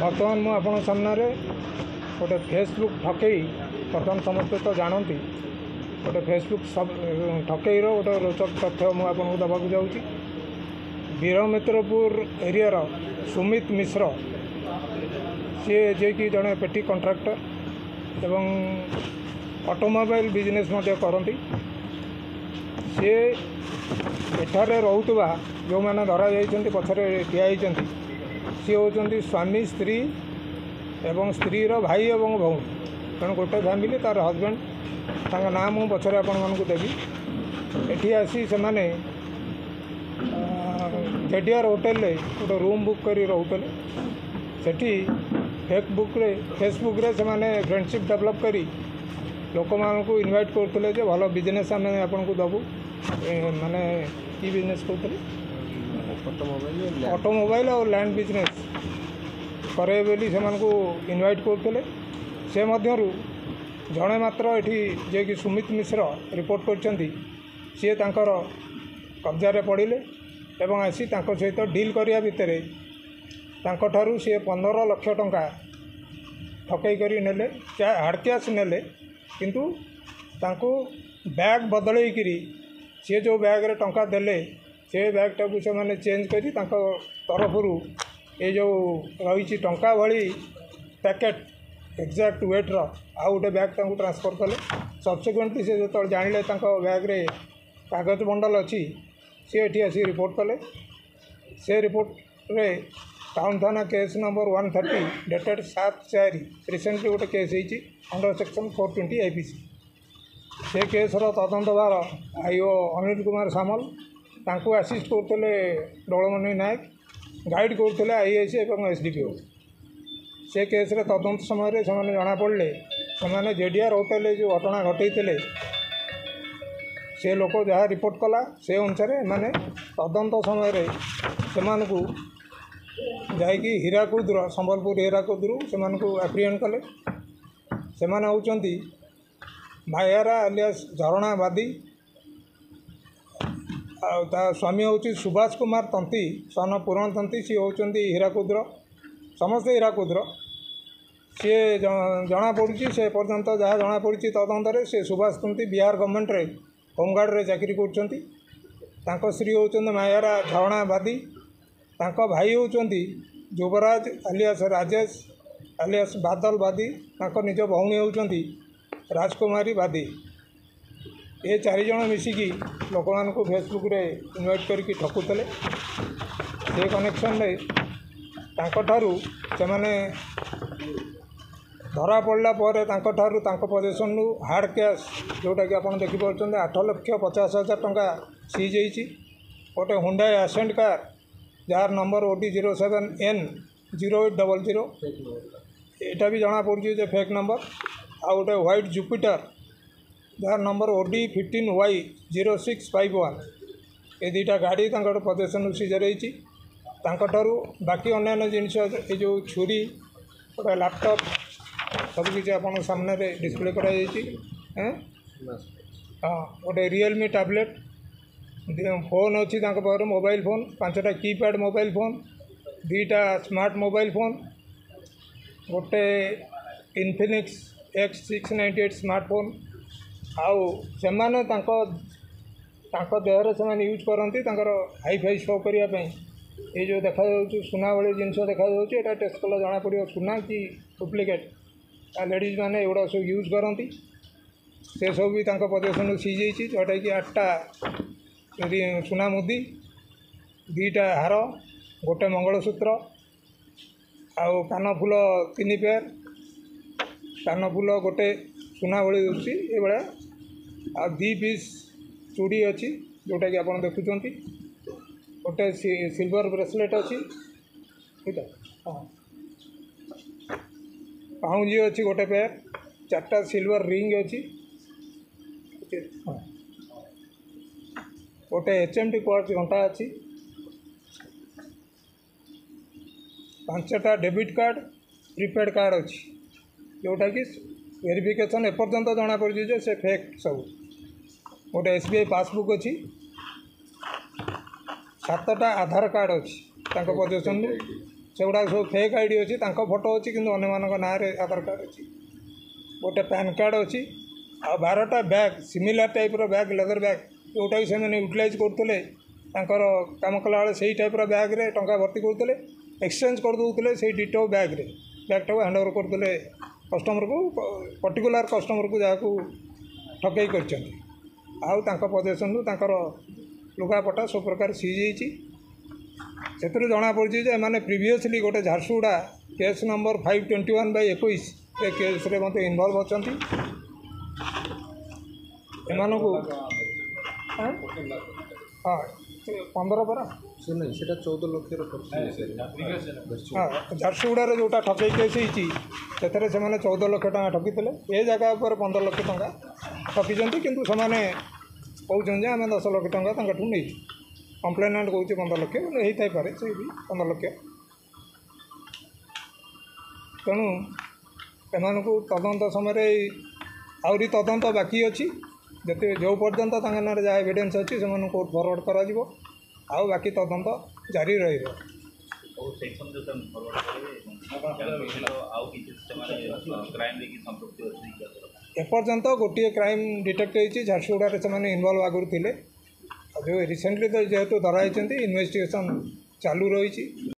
बर्तमान मु आपण सामने गोटे फेसबुक ठकई बर्तमान समस्ते तो जानती गोटे फेसबुक सब ठकईर गोटे रोचक तथ्य मुझे दबाक जाऊँगी। वीरमित्रपुर एरियार सुमित मिश्र सी जे कि जड़े पेटी कंट्राक्टर एवं ऑटोमोबाइल बिजनेस करती सी एठारे रोहुतबा जो मैंने धरा जाइछन्ति पछरे ठिया होइछन्ति सी होउछन्ति स्वामी स्त्री एवं स्त्री रो भाई एवं भौणी तेणु गोटे फैमिली तार हजबैंड तांका नाम मु पछरे आपण मानकु देबी। एठी आसी से माने जेडीआर होटल रे गोटे रूम बुक करी रहउतले सेठी फेसबुक रे से माने फ्रेंडशिप डेवलप करी लोक मानकु इनवाइट करथले जे भलो बिजनेस आमे आपण को दबु माने की बिजनेस करथले ऑटोमोबाइल और लैंड बिजनेस करे बोली से मानकु इनवाइट करथले से मध्यरु जणे मात्र एठी जे कि सुमित मिश्र रिपोर्ट करछन्ती सी तांकर कब्जा रे पड़िले एवं आसी तांको सहित डील करिया भितरे तांको ठारू सी 15 लाख टंका ठकई करी नेले हार्ड कैश नेले किंतु तांको बैग बदलई करी सी जो बैग रे टंका देले से बैग टाकू से माने चेंज करी तांको तरफरु ये जो रही टंका भली पैकेट एक्जाक्ट वेट रो आउ गोटे बैग तांको ट्रांसफर कले। सब्सिक्वेंटली से जो जानिले तांको बैग रे कागज बंडल अच्छी सी एठी आसी रिपोर्ट कले। से रिपोर्ट रे टाउन थाना केस नंबर 130 डेटेड 7/4 रिसेंटली गोटे केस होती अंडर सेक्शन 420 आईपीसी से केस तदंत भार आईओ अनिल कुमार सामल तांको आसिस्ट करते डोलमणि नायक गाइड करते आईआईसी और एसडीपीओ से केस रे तदंत समय से जना पड़े से जेडीआर होटल जो घटना घटई से लोक जहाँ रिपोर्ट कला से अनुसार माने तदंत समय से जाकि हीराकुद संबलपुर हीराकुदरू से एप्रिहेंड कले। से होउचंती मायारा अलियास झरणा बादी आ स्वामी हूँ सुभाष कुमार तंती सन पूरण तंती सी होउचंती हीराकुद्र समस्ते हीराकुद्र सी जना पड़ी से पर्यंत जहाँ जना पड़ी तदंत से सुभाष तंती बिहार गवर्नमेंट रे होमगार्ड रे चाकरी करछंती। तांको स्त्री होउचंती मायारा झरणा बादी तांको भाई होउचंती युवराज अलियास राजेश अलियास बादल बादी तांको निज भौणी होउचंती राजकुमारी बादी। ये 4 जन मिसिकी लोक मान को फेसबुक रे इनवाइट करके ठकुतले से कनेक्शन रे तांको ठारू से माने धरा पड़ला पर तांको ठारू तांको पोजीशन नु हार्ड कैश जोटा कि आपण देखि परछन 8,50,000 टंका सीज होईची। गोटे हुंडा एसेंट कार जार नंबर OD 07N0800 एटा भी जना पड़ी जे फेक नंबर आ गोटे white Jupiter jar number OD 15Y0651 ये दुईटा गाड़ी पोजेसन सीज रही बाकी अन्य जिनस ये जो छुरी गोटे लैपटॉप सब किसी आपन सामने डिस्प्ले कराई हाँ गोटे रियलमी टैबलेट फोन अच्छी पाखे मोबाइल फोन 5टा कीपैड मोबाइल फोन 2टा स्मार्ट मोबाइल फोन गोटे इन्फिनिक्स X698 स्मार्टफोन आउ से देहर से यूज करती हाई फाई शो करने ये जो देखा सुना भाई जिनस देखा यहाँ टेस्ट कला जना पड़ो सुना कि डुप्लिकेट लेडीज मैंने एगुड़ा सब यूज करती से सब भी पोजेसन सीज जोटा कि 8टा सुना मुदी 2टा हार गोटे मंगलसूत्र आउ कानफुल 3 पेयर कानफुल गोटे सुना भली दूसरी ये भाया आ 2 पीस चूड़ी अच्छी जोटा कि आप देखुं गोटे सिल्वर ब्रेसलेट अच्छी ठीक है हाँ पाउंजी अच्छी गोटे पेयर 4टा सिल्वर रिंग अच्छी हाँ गोटे HMT क्वार्ट्ज घंटा अच्छी 5टा डेबिट कार्ड प्रीपेड कार्ड अच्छी जोटा कि वेरिफिकेशन एपर्यंत जना पड़ी से फेक सब गोटे SBI पासबुक अच्छी 7टा आधार कार्ड अच्छी पोजेसन सेगुड़ा सब फेक आईडी अच्छी फोटो अच्छी कि अन्य ना आधार कार्ड अच्छी गोटे पैन कार्ड अच्छी आ 12टा bag similar type bag leather bag जोटा कि यूटिलाइज करते काम कला से टाइप्र बैग्रे टंका भर्ती करते एक्सचेंज करदे से डिटो बैग्रे बैगटा को हैंड ओवर करते कस्टमर को पर्टिकुलर कस्टमर को जहाँ ठकई कर पजेसन लुगापटा सब प्रकार सीज से जना पड़ी एम प्रिवियसली गोटे झारसुगुड़ा केस नंबर 521/21 केस रे मत इनवल्व अच्छा एम हाँ 15 परा नहीं से 14 लाख हाँ झारसुगुड़ा जोटा ठकई केस होती से 14 लाख टका ठकीले ए जगह पर 15 लाख टका ठकी किंतु से कहते आम 10 लाख टका नहीं कंप्लेनेंट कौच 15 लाख होता पारे से भी 15 लाख तेणु एम तदंत समय आहरी तदंत बाकी अच्छी जो जो पर्यंत ना जहाँ एविडेंस अच्छी से कोर्ट फरवर्ड करा बाकी तदंत जारी रही एपर्यंत गोटे क्राइम डिटेक्ट होती झारसुगुड़ा से इनवल्व आगुरी थे जो रिसेंटली तो जेहेतु धराई इन्वेस्टिगेशन चालू रही।